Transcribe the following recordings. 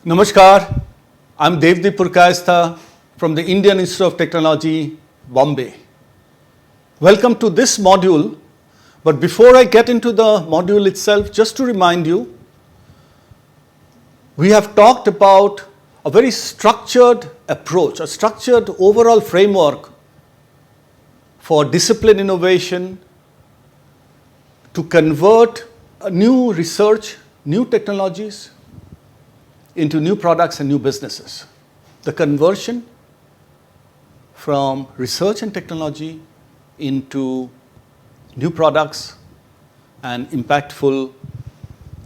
Namaskar, I'm Devdip from the Indian Institute of Technology, Bombay. Welcome to this module, but before I get into the module itself, just to remind you, we have talked about a very structured approach, a structured overall framework for discipline innovation to convert new research, new technologies into new products and new businesses. The conversion from research and technology into new products and impactful,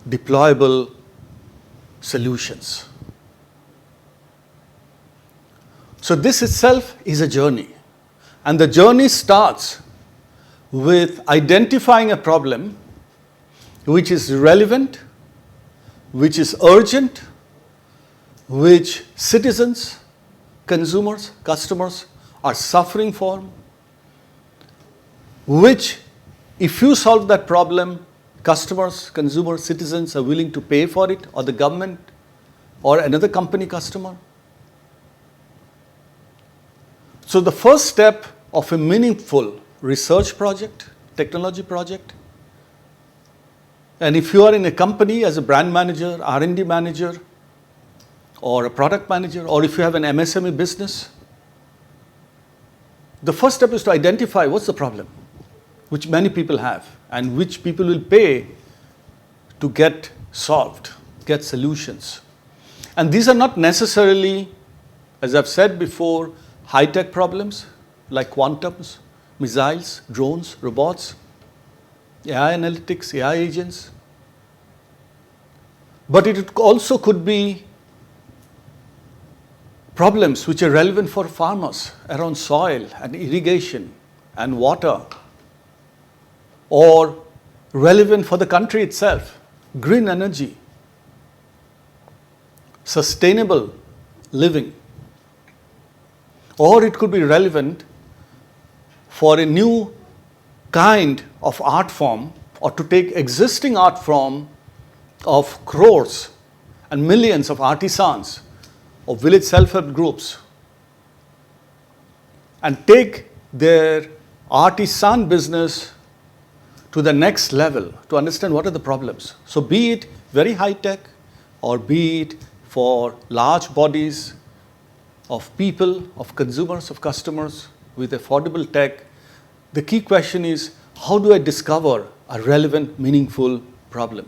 deployable solutions. So this itself is a journey. And the journey starts with identifying a problem which is relevant, which is urgent, which citizens, consumers, customers are suffering from, which if you solve that problem, customers, consumers, citizens are willing to pay for it, or the government or another company customer. So the first step of a meaningful research project, technology project, and if you are in a company as a brand manager, R&D manager, or a product manager, or if you have an MSME business, the first step is to identify what's the problem, which many people have, and which people will pay to get solved, get solutions. And these are not necessarily, as I've said before, high-tech problems like quantums, missiles, drones, robots, AI analytics, AI agents. But it also could be problems which are relevant for farmers around soil and irrigation and water, or relevant for the country itself, green energy, sustainable living, or it could be relevant for a new kind of art form, or to take existing art form of crores and millions of artisans of village self-help groups and take their artisan business to the next level to understand what are the problems. So be it very high-tech or be it for large bodies of people, of consumers, of customers with affordable tech, the key question is, how do I discover a relevant, meaningful problem?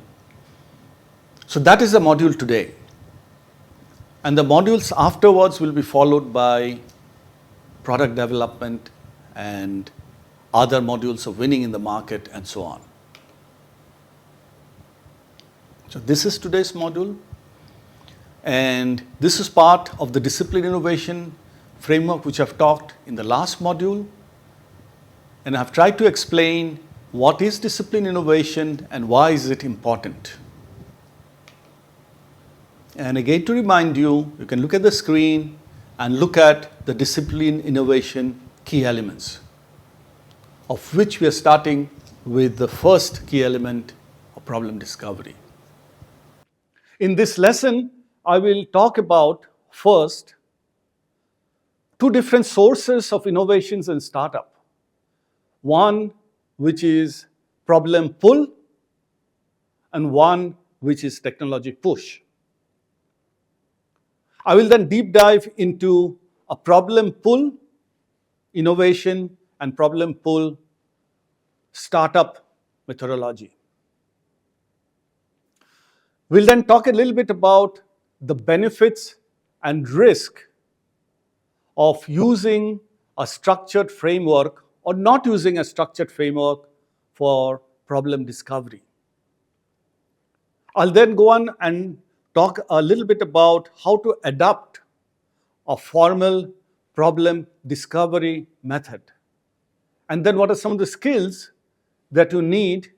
So that is the module today. And the modules afterwards will be followed by product development and other modules of winning in the market and so on. So this is today's module. And this is part of the discipline innovation framework which I've talked in the last module. And I've tried to explain what is discipline innovation and why is it important. And again, to remind you, you can look at the screen and look at the discipline innovation key elements, of which we are starting with the first key element of problem discovery. In this lesson, I will talk about first two different sources of innovations and startup. One which is problem pull and one which is technology push. I will then deep dive into a problem pull innovation and problem pull startup methodology. We'll then talk a little bit about the benefits and risk of using a structured framework or not using a structured framework for problem discovery. I'll then go on and talk a little bit about how to adopt a formal problem discovery method. And then what are some of the skills that you need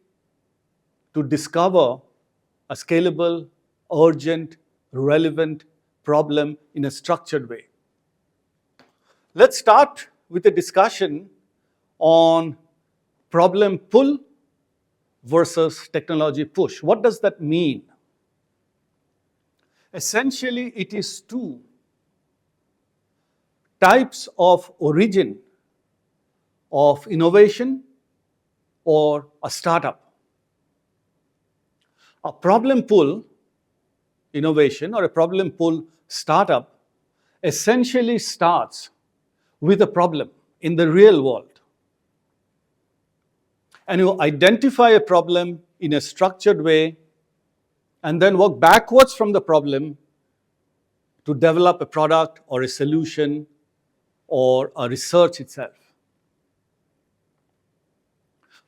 to discover a scalable, urgent, relevant problem in a structured way. Let's start with a discussion on problem pull versus technology push. What does that mean? Essentially, it is two types of origin of innovation or a startup. A problem pull innovation or a problem pull startup essentially starts with a problem in the real world. And you identify a problem in a structured way and then work backwards from the problem to develop a product or a solution or a research itself.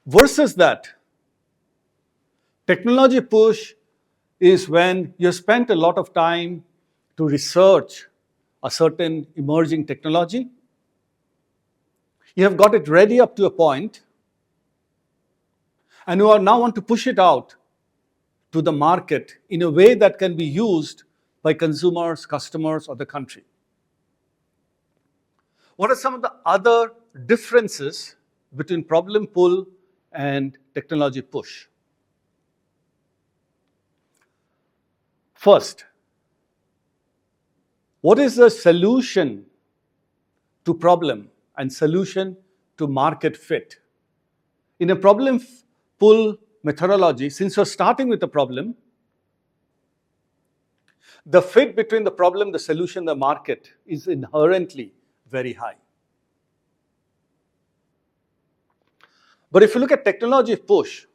Versus that, technology push is when you spent a lot of time to research a certain emerging technology. You have got it ready up to a point, and you now want to push it out to the market in a way that can be used by consumers, customers, or the country. What are some of the other differences between problem pull and technology push? First, what is the solution to problem and solution to market fit? In a problem pull methodology, since you're starting with a problem, the fit between the problem, the solution, the market is inherently very high. But if you look at technology push,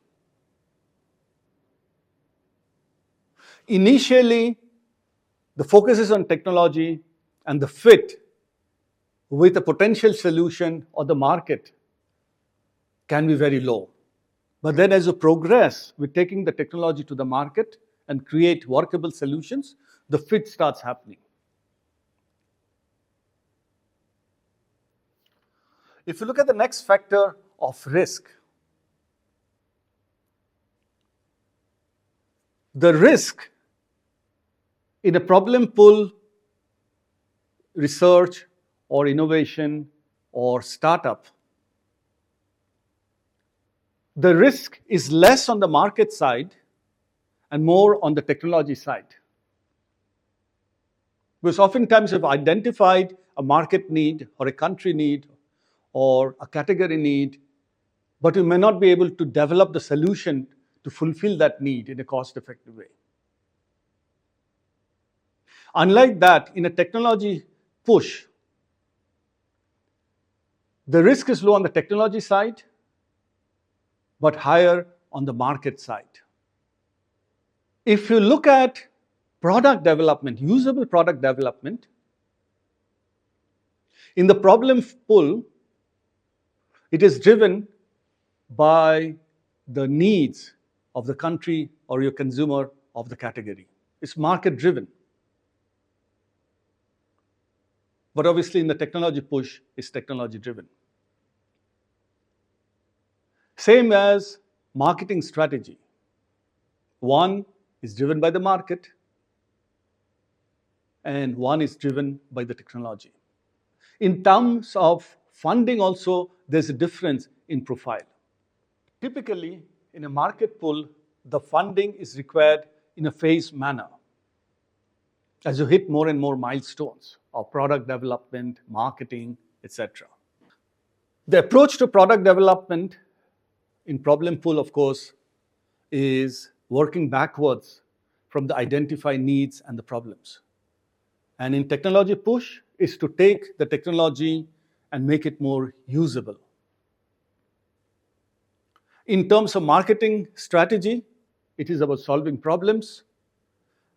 initially the focus is on technology and the fit with a potential solution or the market can be very low. But then as you progress with taking the technology to the market and create workable solutions, the fit starts happening. If you look at the next factor of risk, the risk in a problem pull research or innovation or startup, the risk is less on the market side and more on the technology side. Because oftentimes you've identified a market need or a country need or a category need, but you may not be able to develop the solution to fulfill that need in a cost-effective way. Unlike that, in a technology push, the risk is low on the technology side, but higher on the market side. If you look at product development, usable product development, in the problem pull, it is driven by the needs of the country or your consumer of the category. It's market driven. But obviously in the technology push, it's technology driven. Same as marketing strategy. One is driven by the market and one is driven by the technology. In terms of funding also, there's a difference in profile. Typically, in a market pull, the funding is required in a phased manner as you hit more and more milestones of product development, marketing, etc. The approach to product development in problem pull, of course, is working backwards from the identified needs and the problems. And in technology push is to take the technology and make it more usable. In terms of marketing strategy, it is about solving problems,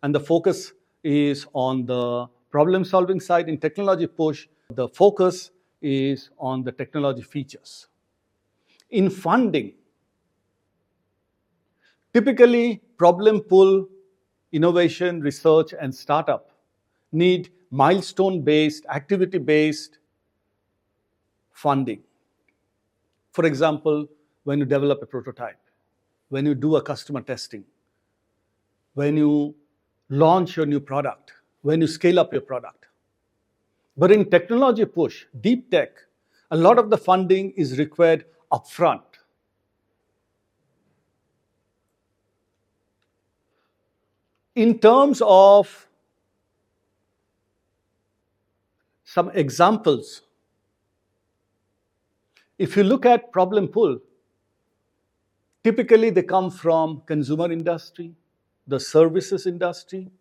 and the focus is on the problem-solving side. In technology push, the focus is on the technology features. In funding, typically problem pull, innovation, research, and startup need milestone-based, activity-based funding. For example, when you develop a prototype, when you do a customer testing, when you launch your new product, when you scale up your product. But in technology push, deep tech, a lot of the funding is required upfront. In terms of some examples, if you look at problem pool, typically they come from consumer industry, the services industry,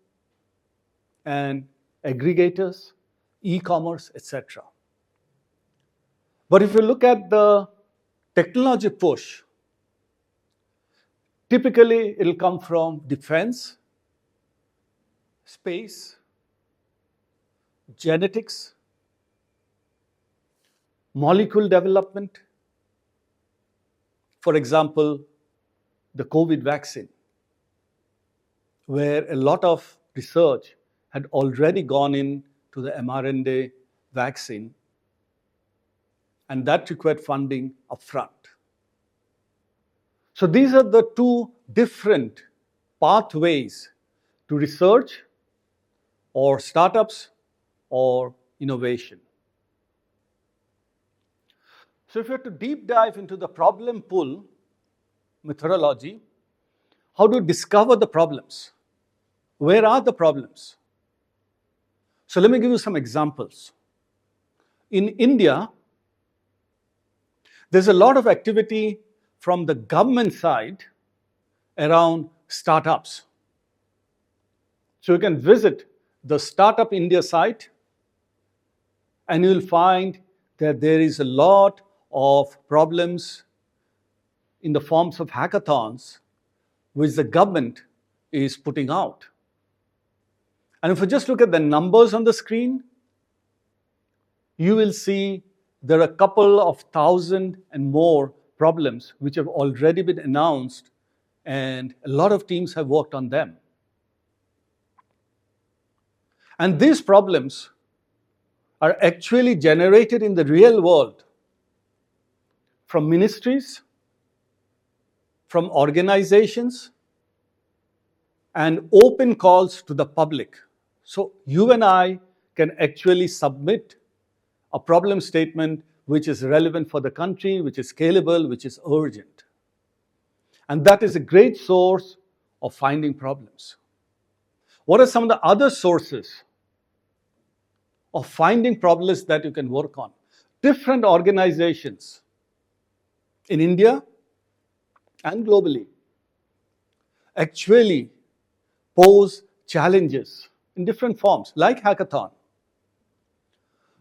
and aggregators, e-commerce, etc. But if you look at the technology push, typically it'll come from defense, space, genetics, molecule development. For example, the COVID vaccine, where a lot of research had already gone into the mRNA vaccine, and that required funding upfront. So these are the two different pathways to research or startups or innovation. So if you have to deep dive into the problem pool methodology, how do you discover the problems? Where are the problems? So let me give you some examples. In India, there's a lot of activity from the government side around startups. So you can visit the Startup India site and you'll find that there is a lot of problems in the forms of hackathons which the government is putting out. And if you just look at the numbers on the screen, you will see there are a couple of thousand and more problems which have already been announced, and a lot of teams have worked on them. And these problems are actually generated in the real world from ministries, from organizations, and open calls to the public. So you and I can actually submit a problem statement which is relevant for the country, which is scalable, which is urgent. And that is a great source of finding problems. What are some of the other sources of finding problems that you can work on? Different organizations in India and globally actually pose challenges in different forms, like hackathon.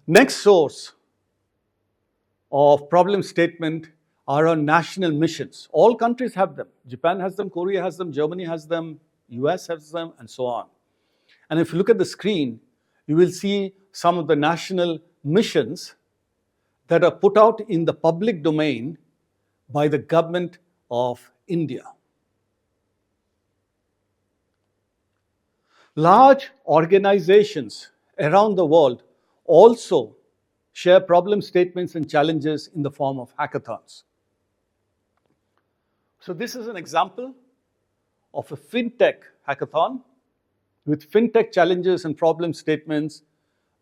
Next source of problem statement are on national missions. All countries have them. Japan has them, Korea has them, Germany has them, US has them, and so on. And if you look at the screen, you will see some of the national missions that are put out in the public domain by the government of India. Large organizations around the world also share problem statements and challenges in the form of hackathons. So this is an example of a fintech hackathon with fintech challenges and problem statements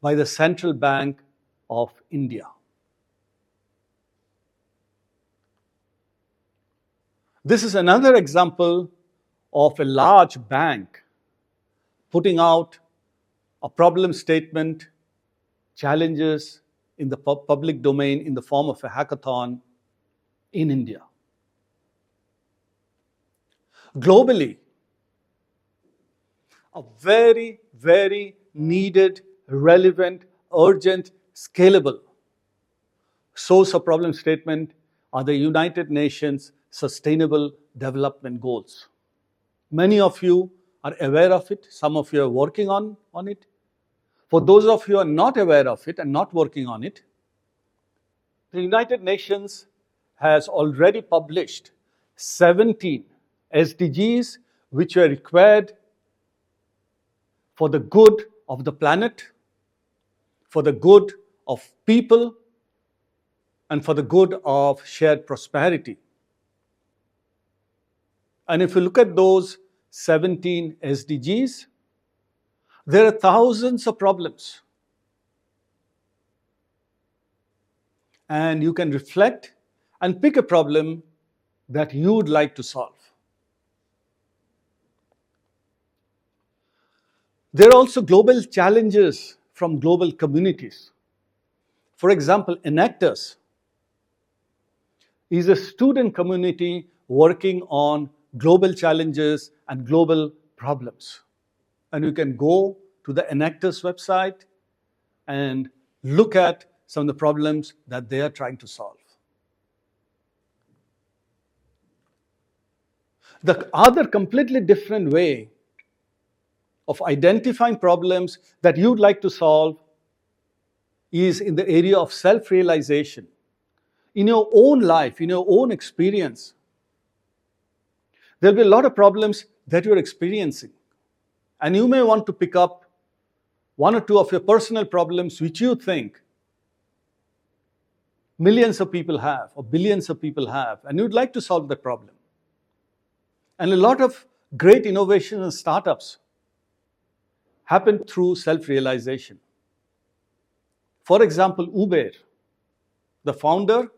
by the Central Bank of India. This is another example of a large bank putting out a problem statement, challenges in the public domain in the form of a hackathon in India. Globally, a very, very needed, relevant, urgent, scalable source of problem statement are the United Nations Sustainable Development Goals. Many of you are aware of it. Some of you are working on it. For those of you who are not aware of it and not working on it, the United Nations has already published 17 SDGs which are required for the good of the planet, for the good of people, and for the good of shared prosperity. And if you look at those 17 SDGs, There are thousands of problems. And you can reflect and pick a problem that you would like to solve. There are also global challenges from global communities. For example, Enactors is a student community working on global challenges and global problems. And you can go to the Enactors website and look at some of the problems that they are trying to solve. The other completely different way of identifying problems that you'd like to solve is in the area of self-realization. In your own life, in your own experience, there'll be a lot of problems that you're experiencing. And you may want to pick up one or two of your personal problems which you think millions of people have or billions of people have, and you'd like to solve that problem. And a lot of great innovations and startups happen through self-realization. For example, Uber, the founder,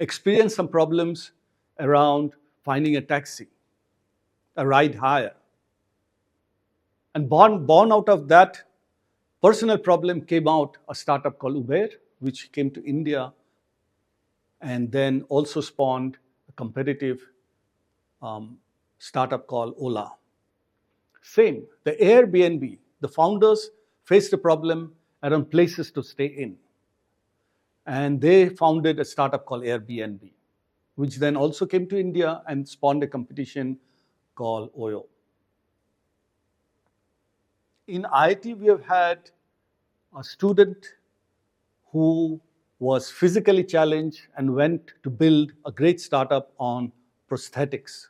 experienced some problems around finding a taxi, a ride hire. And born out of that personal problem came out a startup called Uber, which came to India and then also spawned a competitive startup called Ola. Same, the Airbnb, the founders faced a problem around places to stay in. And they founded a startup called Airbnb, which then also came to India and spawned a competition called Oyo. In IIT, we have had a student who was physically challenged and went to build a great startup on prosthetics.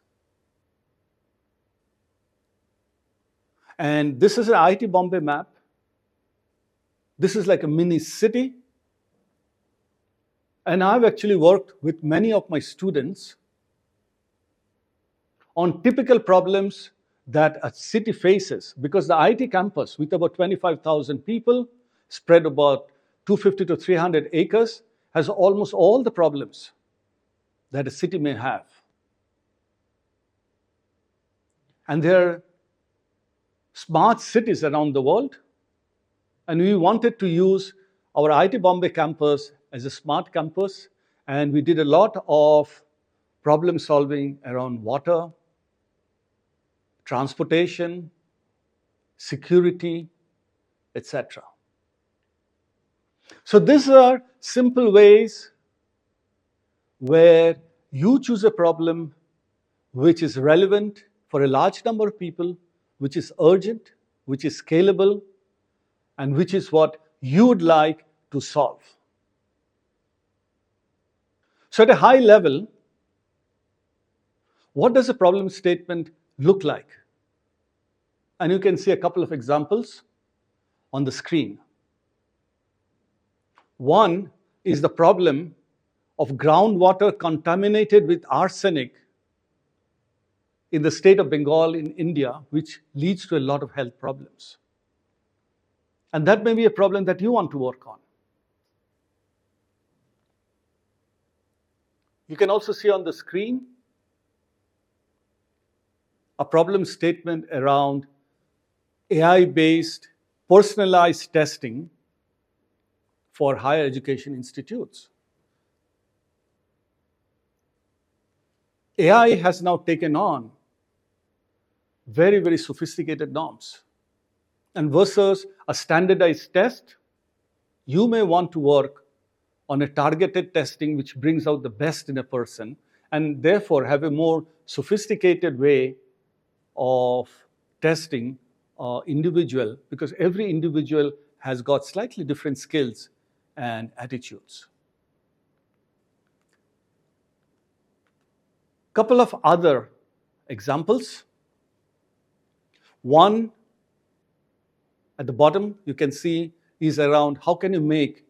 And this is an IIT Bombay map. This is like a mini city. And I've actually worked with many of my students on typical problems that a city faces, because the IIT campus, with about 25,000 people, spread about 250 to 300 acres, has almost all the problems that a city may have. And there are smart cities around the world, and we wanted to use our IIT Bombay campus as a smart campus, and we did a lot of problem solving around water, transportation, security, etc. So these are simple ways where you choose a problem which is relevant for a large number of people, which is urgent, which is scalable, and which is what you would like to solve. So at a high level, what does a problem statement look like? And you can see a couple of examples on the screen. One is the problem of groundwater contaminated with arsenic in the state of Bengal in India, which leads to a lot of health problems. And that may be a problem that you want to work on. You can also see on the screen a problem statement around AI-based personalized testing for higher education institutes. AI has now taken on very, very sophisticated norms. And versus a standardized test, you may want to work on a targeted testing which brings out the best in a person, and therefore have a more sophisticated way of testing individual, because every individual has got slightly different skills and attitudes. Couple of other examples. One at the bottom you can see is around how can you make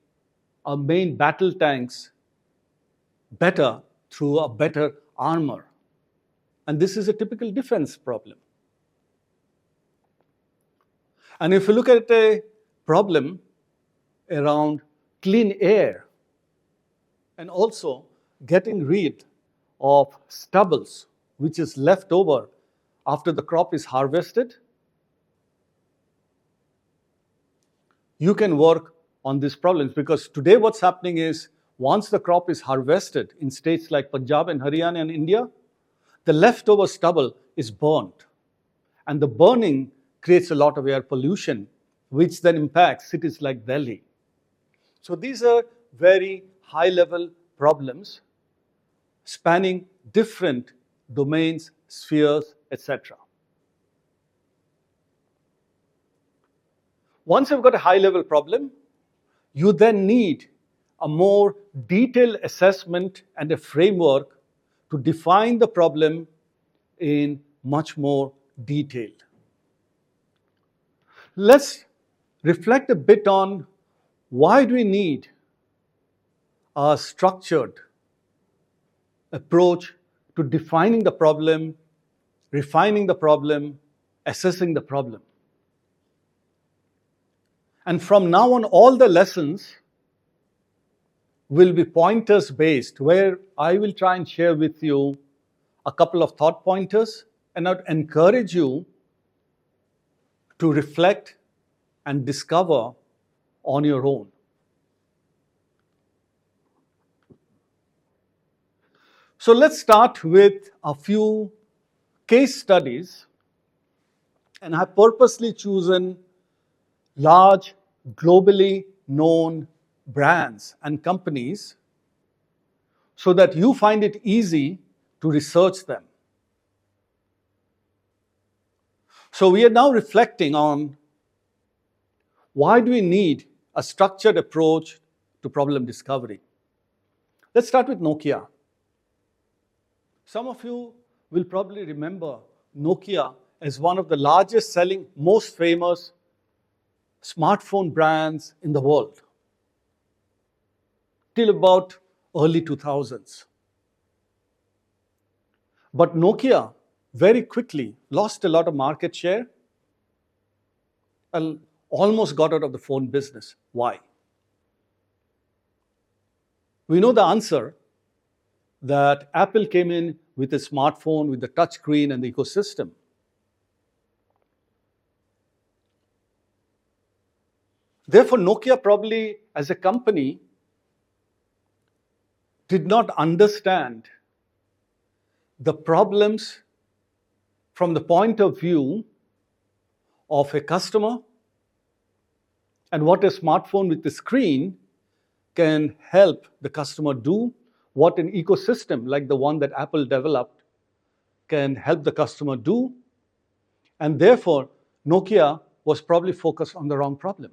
our main battle tanks better through a better armor. And this is a typical defense problem. And if you look at a problem around clean air and also getting rid of stubbles, which is left over after the crop is harvested, you can work on these problems. Because today what's happening is, once the crop is harvested in states like Punjab and Haryana and India, the leftover stubble is burnt. And the burning creates a lot of air pollution, which then impacts cities like Delhi. So these are very high-level problems spanning different domains, spheres, etc. Once you've got a high-level problem, you then need a more detailed assessment and a framework to define the problem in much more detail. Let's reflect a bit on why do we need a structured approach to defining the problem, refining the problem, assessing the problem. And from now on, all the lessons will be pointers based, where I will try and share with you a couple of thought pointers, and I'd encourage you to reflect and discover on your own. So let's start with a few case studies, and I've purposely chosen large, globally known brands and companies so that you find it easy to research them. So we are now reflecting on why do we need a structured approach to problem discovery. Let's start with Nokia. Some of you will probably remember Nokia as one of the largest selling, most famous smartphone brands in the world till about early 2000s. But Nokia very quickly lost a lot of market share and almost got out of the phone business. Why? We know the answer, that Apple came in with a smartphone, with the touch screen and the ecosystem. Therefore, Nokia probably as a company did not understand the problems from the point of view of a customer and what a smartphone with the screen can help the customer do, what an ecosystem like the one that Apple developed can help the customer do. And therefore, Nokia was probably focused on the wrong problem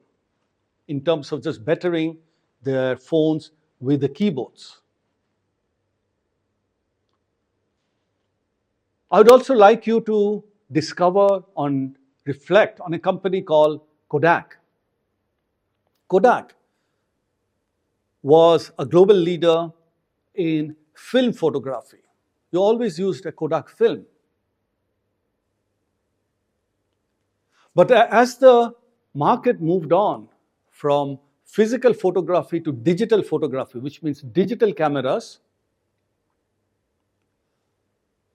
in terms of just bettering their phones with the keyboards. I would also like you to discover and reflect on a company called Kodak. Kodak was a global leader in film photography. You always used a Kodak film. But as the market moved on from physical photography to digital photography, which means digital cameras,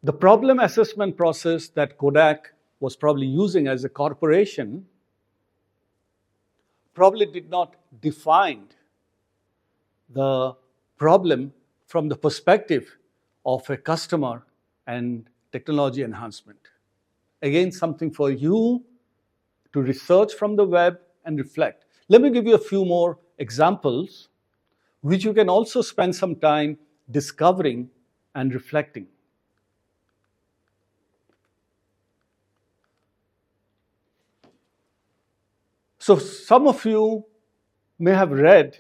the problem assessment process that Kodak was probably using as a corporation probably did not define the problem from the perspective of a customer and technology enhancement. Again, something for you to research from the web and reflect. Let me give you a few more examples, which you can also spend some time discovering and reflecting. So some of you may have read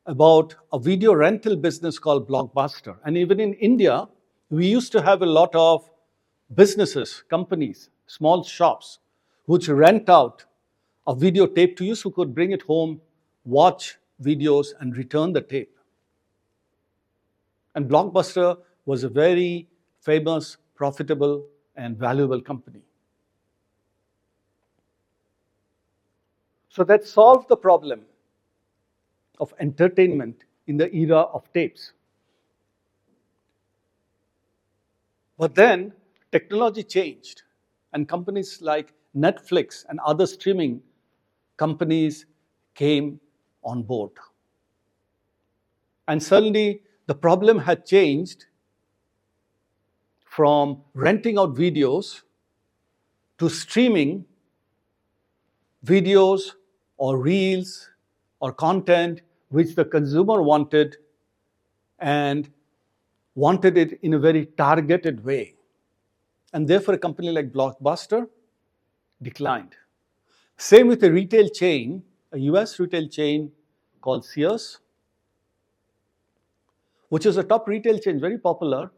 about a video rental business called Blockbuster. And even in India, we used to have a lot of businesses, companies, small shops, which rent out a videotape to you so you could bring it home, watch videos, and return the tape. And Blockbuster was a very famous, profitable, and valuable company. So that solved the problem of entertainment in the era of tapes. But then technology changed, and companies like Netflix and other streaming companies came on board. And suddenly the problem had changed from renting out videos to streaming videos or reels or content which the consumer wanted, and wanted it in a very targeted way. And therefore, a company like Blockbuster declined. Same with a retail chain, a US retail chain called Sears, which is a top retail chain, very popular.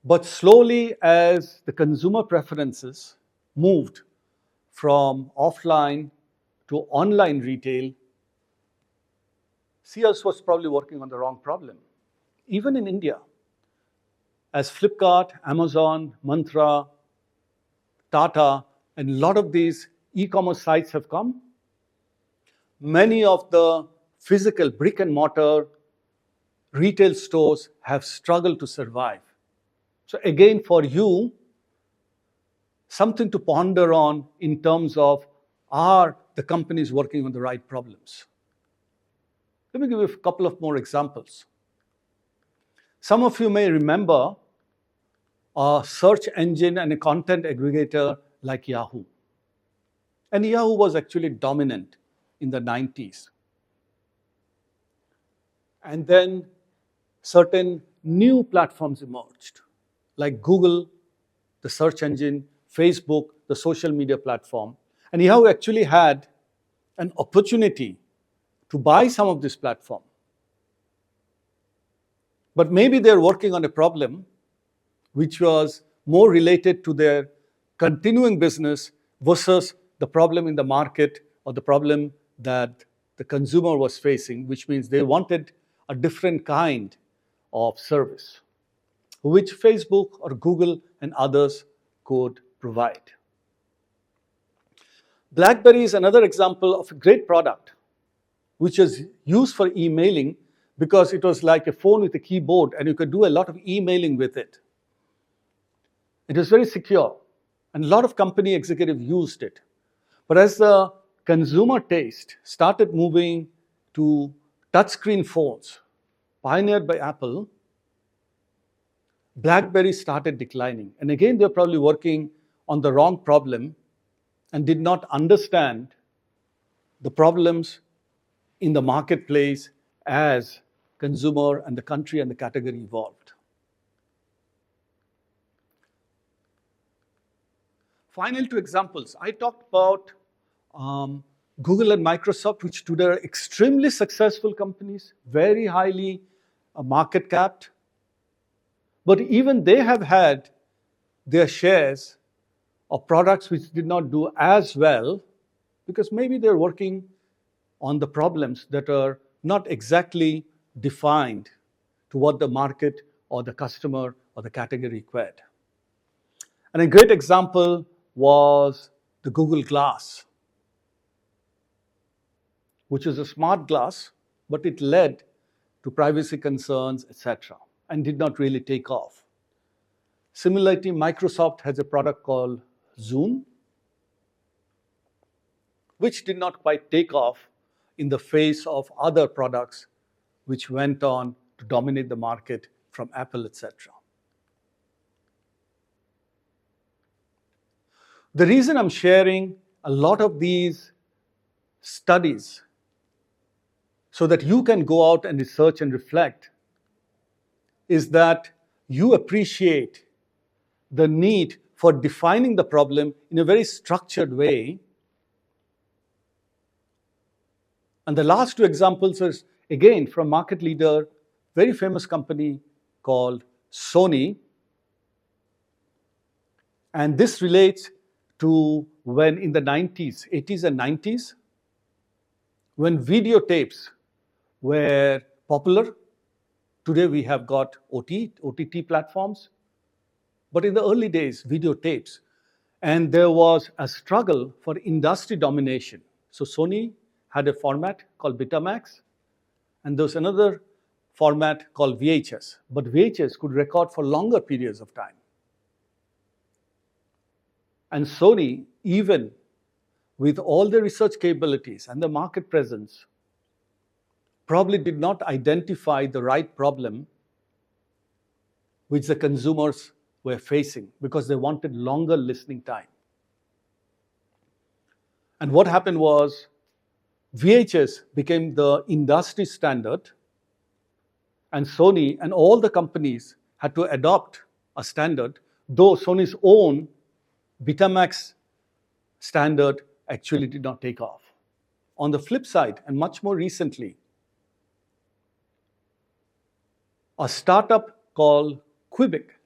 But slowly, as the consumer preferences moved from offline to online retail, Sears was probably working on the wrong problem. Even in India, as Flipkart, Amazon, Mantra, Tata, and a lot of these e-commerce sites have come, many of the physical brick and mortar retail stores have struggled to survive. So again, for you, something to ponder on in terms of, are the companies working on the right problems? Let me give you a couple of more examples. Some of you may remember a search engine and a content aggregator like Yahoo. And Yahoo was actually dominant in the 90s. And then certain new platforms emerged, like Google, the search engine, Facebook, the social media platform. And Yahoo actually had an opportunity to buy some of this platform. But maybe they're working on a problem which was more related to their continuing business versus the problem in the market or the problem that the consumer was facing, which means they wanted a different kind of service, which Facebook or Google and others could provide. BlackBerry is another example of a great product which is used for emailing because it was like a phone with a keyboard and you could do a lot of emailing with it. It was very secure and a lot of company executives used it. But as the consumer taste started moving to touchscreen phones pioneered by Apple, BlackBerry started declining. And again, they're probably working on the wrong problem and did not understand the problems in the marketplace as consumer and the country and the category evolved. Final two examples. I talked about Google and Microsoft, which today are extremely successful companies, very highly market capped. But even they have had their shares of products which did not do as well because maybe they're working on the problems that are not exactly defined to what the market or the customer or the category required. And a great example was the Google Glass, which is a smart glass, but it led to privacy concerns, etc., and did not really take off. Similarly, Microsoft has a product called Zoom, which did not quite take off in the face of other products which went on to dominate the market from Apple, etc. The reason I'm sharing a lot of these studies so that you can go out and research and reflect is that you appreciate the need for defining the problem in a very structured way. And the last two examples is, again, from market leader, very famous company called Sony. And this relates to when in the 90s, 80s and 90s, when videotapes were popular. Today we have got OTT platforms. But in the early days, videotapes, And there was a struggle for industry domination. So Sony had a format called Betamax, and there was another format called VHS. But VHS could record for longer periods of time. And Sony, even with all the research capabilities and the market presence, probably did not identify the right problem which the consumers were facing because they wanted longer listening time. And what happened was VHS became the industry standard, and Sony and all the companies had to adopt a standard, though Sony's own Betamax standard actually did not take off. On the flip side, and much more recently, a startup called Quebec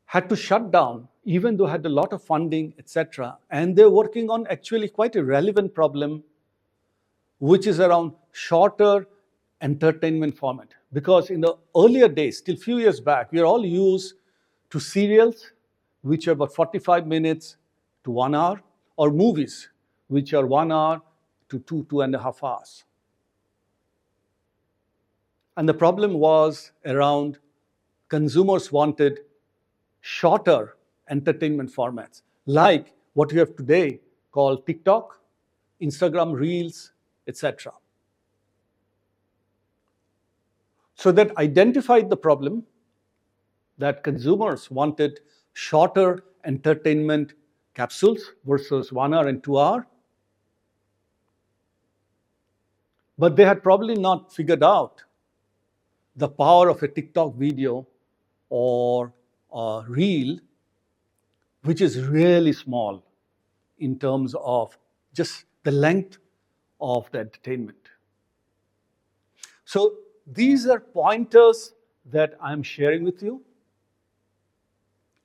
had to shut down, even though had a lot of funding, etc. And they're working on actually quite a relevant problem, which is around shorter entertainment format. Because in the earlier days, till few years back, we are all used to serials, which are about 45 minutes to 1 hour, or movies, which are 1 hour to 2.5 hours. And the problem was around consumers wanted shorter entertainment formats, like what we have today called TikTok, Instagram Reels, etc. So that identified the problem that consumers wanted shorter entertainment capsules versus 1 hour and 2 hour. But they had probably not figured out the power of a TikTok video or a reel, which is really small in terms of just the length of the entertainment. So these are pointers that I'm sharing with you.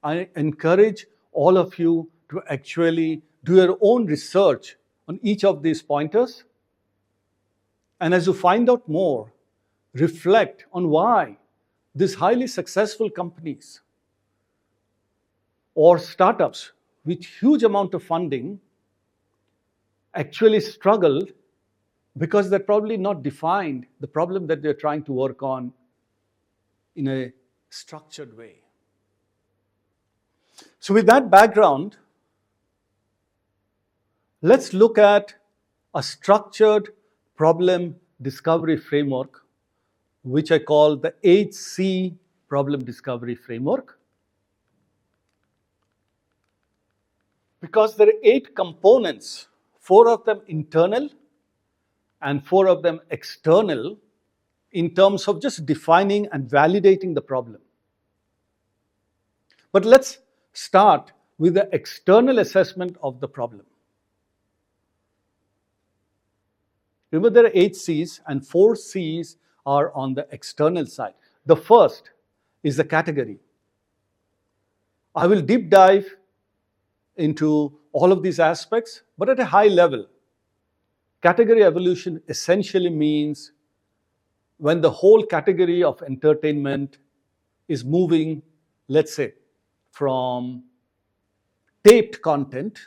I encourage all of you to actually do your own research on each of these pointers. And as you find out more, reflect on why these highly successful companies or startups with huge amount of funding actually struggled because they're probably not defined the problem that they're trying to work on in a structured way. So with that background, let's look at a structured problem discovery framework, which I call the 8C problem discovery framework. Because there are 8 components, 4 of them internal and 4 of them external, in terms of just defining and validating the problem. But let's start with the external assessment of the problem. Remember, there are 8 C's and 4 C's are on the external side. The first is the category. I will deep dive into all of these aspects, but at a high level, category evolution essentially means when the whole category of entertainment is moving, let's say, from taped content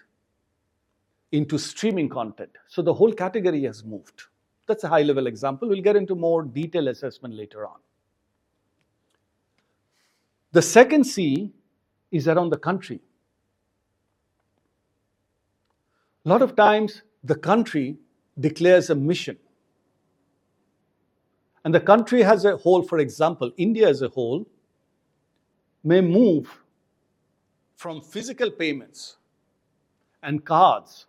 into streaming content. So the whole category has moved. That's a high-level example. We'll get into more detailed assessment later on. The second C is around the country. A lot of times, the country declares a mission. And the country as a whole, for example, India as a whole, may move from physical payments and cards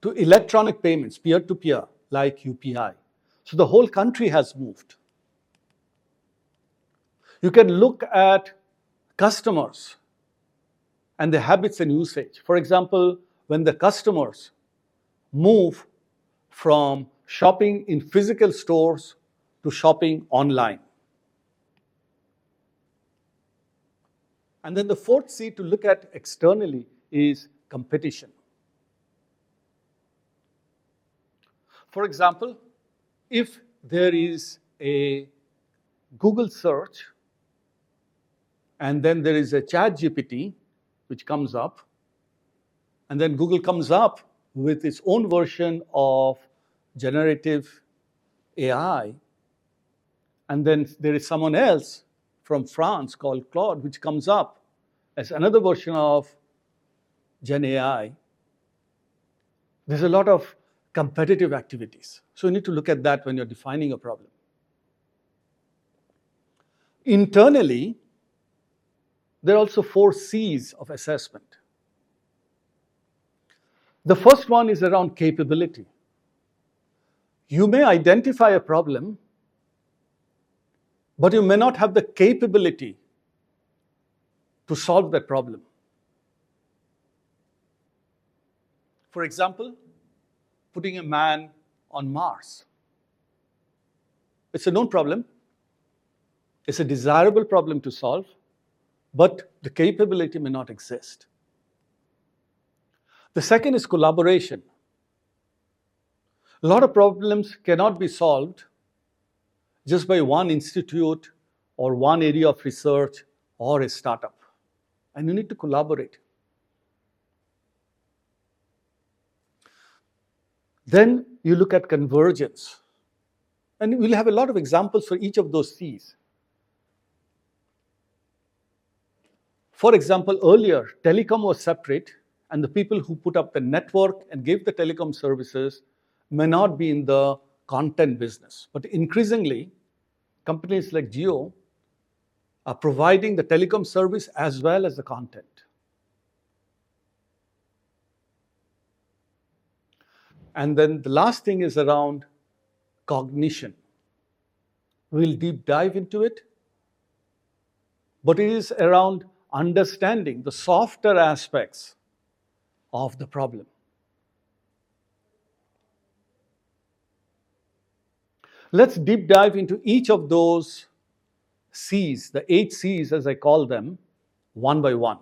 to electronic payments, peer-to-peer, like UPI. So the whole country has moved. You can look at customers and their habits and usage. For example, when the customers move from shopping in physical stores to shopping online. And then the fourth C to look at externally is competition. For example, if there is a Google search And then there is a chat GPT which comes up. And then Google comes up with its own version of generative AI. And then there is someone else from France called Claude, which comes up as another version of Gen AI. There's a lot of competitive activities. So you need to look at that when you're defining a problem. Internally, there are also 4 C's of assessment. The first one is around capability. You may identify a problem, but you may not have the capability to solve that problem. For example, putting a man on Mars. It's a known problem. It's a desirable problem to solve, but the capability may not exist. The second is collaboration. A lot of problems cannot be solved just by one institute or one area of research or a startup. And you need to collaborate. Then you look at convergence. And we'll have a lot of examples for each of those C's. For example, earlier, telecom was separate, and the people who put up the network and gave the telecom services may not be in the content business. But increasingly, companies like Jio are providing the telecom service as well as the content. And then the last thing is around cognition. We'll deep dive into it, but it is around understanding the softer aspects of the problem. Let's deep dive into each of those C's, the 8 C's as I call them, one by one.